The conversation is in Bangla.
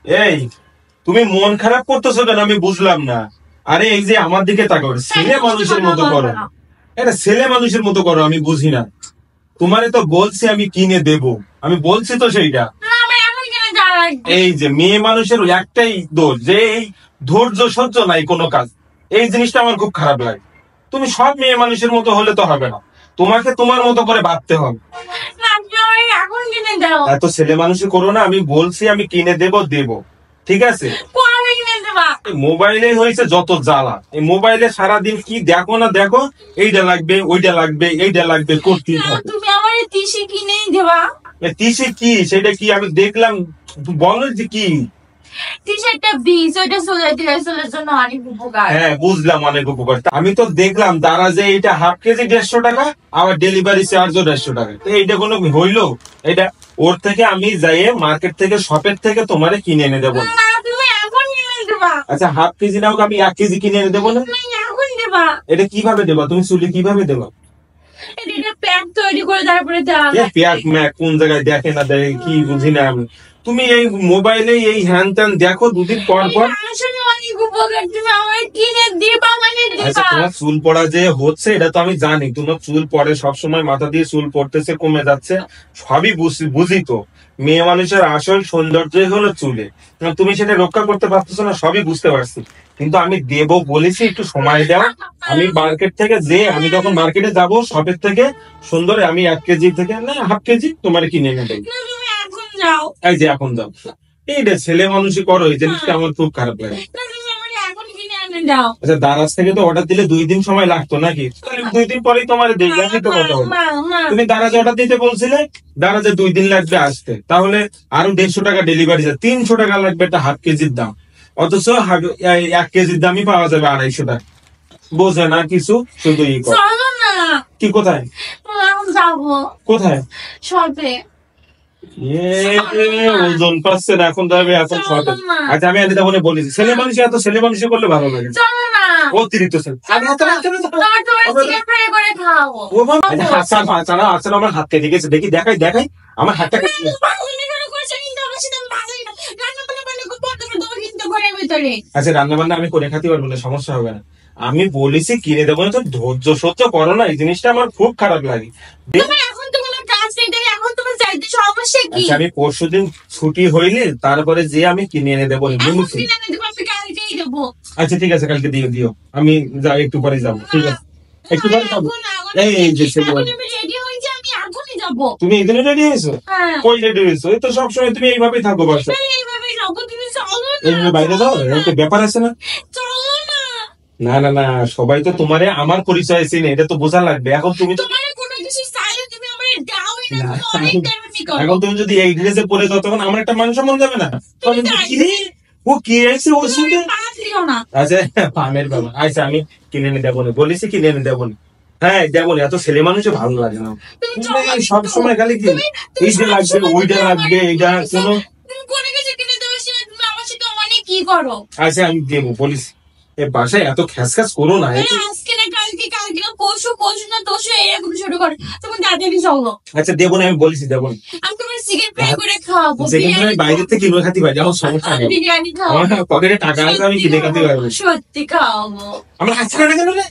এই তুমি মন খারাপ করতেছো কেন আমি বুঝলাম না। আরে এই যে আমার দিকে তাকাও, ছেলে মানুষের মতো করো, এটা ছেলে মানুষের মতো করো, আমি বুঝি না। তোমারে তো বলছি আমি কিনে দেব, আমি বলছি তো সেইটা। এই যে মেয়ে মানুষের একটাই দোষ, যে এই ধৈর্য সহ্য নাই কোনো কাজ। এই জিনিসটা আমার খুব খারাপ লাগে। তুমি সব মেয়ে মানুষের মতো হলে তো হবে না, তোমাকে তোমার মতো করে ভাবতে হবে। এত ছেলে মানুষই করো না, আমি বলছি আমি কিনে দেব, ঠিক আছে? মোবাইলে হয়েছে যত জ্বালা, এই মোবাইলে সারাদিন কি দেখো না দেখো, এইটা লাগবে ওইটা লাগবে এইটা লাগবে করতেই থাকো। তুমি আমার টিসি কিনেই দেবা। টিসি কি সেটা কি আমি দেখলাম, বলো যে কি? হ্যাঁ বুঝলাম, অনেক উপকার। আমি তো দেখলাম তারা যে এটা হাফ কেজি 150 টাকা, আবার ডেলিভারি চার্জও 150 টাকা। এইটা কোনো হইলো? এটা ওর থেকে আমি যাই মার্কেট থেকে শপের থেকে তোমারে কিনে এনে দেবো। আচ্ছা হাফ কেজি নাও, আমি 1 কেজি কিনে এনে দেবো না? এটা কিভাবে দেবা তুমি? চুলি কিভাবে দেবা? কোন জায়গায় দেখে না দেখে কি বুঝি না আমি। তুমি এই মোবাইলে এই হ্যান ত্যান দেখো, দুদিন পর পর তোমার চুল পড়া যে হচ্ছে এটা তো আমি জানি। তোমার চুল পড়ে সবসময়, মাথা দিয়ে চুল পড়তেছে, কমে যাচ্ছে, সবই বুঝি তো। মেয়ে মানুষের আসল সৌন্দর্য হলো চুলে, তুমি সেটা রক্ষা করতে পারতেছো না, সবই বুঝতে পারছি। কিন্তু আমি দেব বলেছি, একটু সময় দাও। আমি মার্কেট থেকে আমি যখন মার্কেটে যাব শপের থেকে সুন্দর, আমি 1 কেজি থেকে না হাফ কেজি তোমার কিনে এনে দেবো। এই যে এখন যাও, এইটা ছেলে মানুষই করো, এই জিনিসটা আমার খুব খারাপ লাগে। আচ্ছা দারাজ থেকে তো অর্ডার দিলে 2 দিন সময় লাগতো নাকি? 2 দিন পরেই তোমার দেখলাম তো কথা হলো। তুমি দারাজে অর্ডার দিতে বলছিলে, দারাজে 2 দিন লাগবে আসতে, তাহলে আরো 150 টাকা ডেলিভারি, 300 টাকা লাগবে একটা হাফ কেজির দাম। অথচ 1 কেজির দামই পাওয়া যাবে 250 টাকা। বোঝে না কিছু, শুধু কি কোথায় কোথায় ওজন পাচ্ছে না এখন যাবে এখন শপে। আচ্ছা আমি আগে তখন বলেছি ছেলে মানুষ এত ছেলে মানুষই করলে ভালো লাগে, অতিরিক্ত আমার হাত কেটে গেছে, দেখি দেখাই আমার হাতটা কেটে। আচ্ছা রান্না বান্না আমি করে খাতে পারবো না, সমস্যা হবে না। আমি বলেছি কিনে দেবো না, তো ধৈর্য সহ্য করো না, এই জিনিসটা আমার খুব খারাপ লাগে। আমি পরশুদিন ছুটি হইলে তারপরে যে আমি কিনে এনে দেবো। আচ্ছা ঠিক আছে, কালকে দিও, আমি যাই একটু পরে যাবো। ঠিক আছে একটু পরে যাবো। এই যে তুমি এই দিনে রেডি হয়েছো? কই রেডি হয়েছো? এই তো সবসময় তুমি এইভাবেই থাকো বাসায়, এইভাবে বাইরে যাও, একটা ব্যাপার আছে না? না না না, সবাই তো তোমারে আমার পরিচয় চিনে, এটা তো বোঝা লাগবে। এখন তুমি তো এখন তুমি যদি এই ড্রেসে পরে যাও তখন আমার একটা মান সম্মান যাবে না? ও কি আছে ওর সঙ্গে? আচ্ছা পামের বাবা, আচ্ছা আমি কিনে এনে দেবো না, বলেছি কিনে এনে দেবো না। হ্যাঁ দেবো না, এত ছেলে মানুষও ভালো লাগে না সবসময়। খালি কি এইটা লাগবে ওইটা লাগবে, এইটা কোনো। আচ্ছা আমি দেবো বলিস, এ বাসায় এত খ্যাস করো না। আচ্ছা দেবো না, আমি বলেছি দেবো না। বাইরে থেকে কিনে খাতে পারি, আমার সমস্যা নেই, আমার পকেটে টাকা আছে, আমি কিনে খাতে পারবো। সত্যি খাওয়াবো। আমার হাসছে না কেন রে?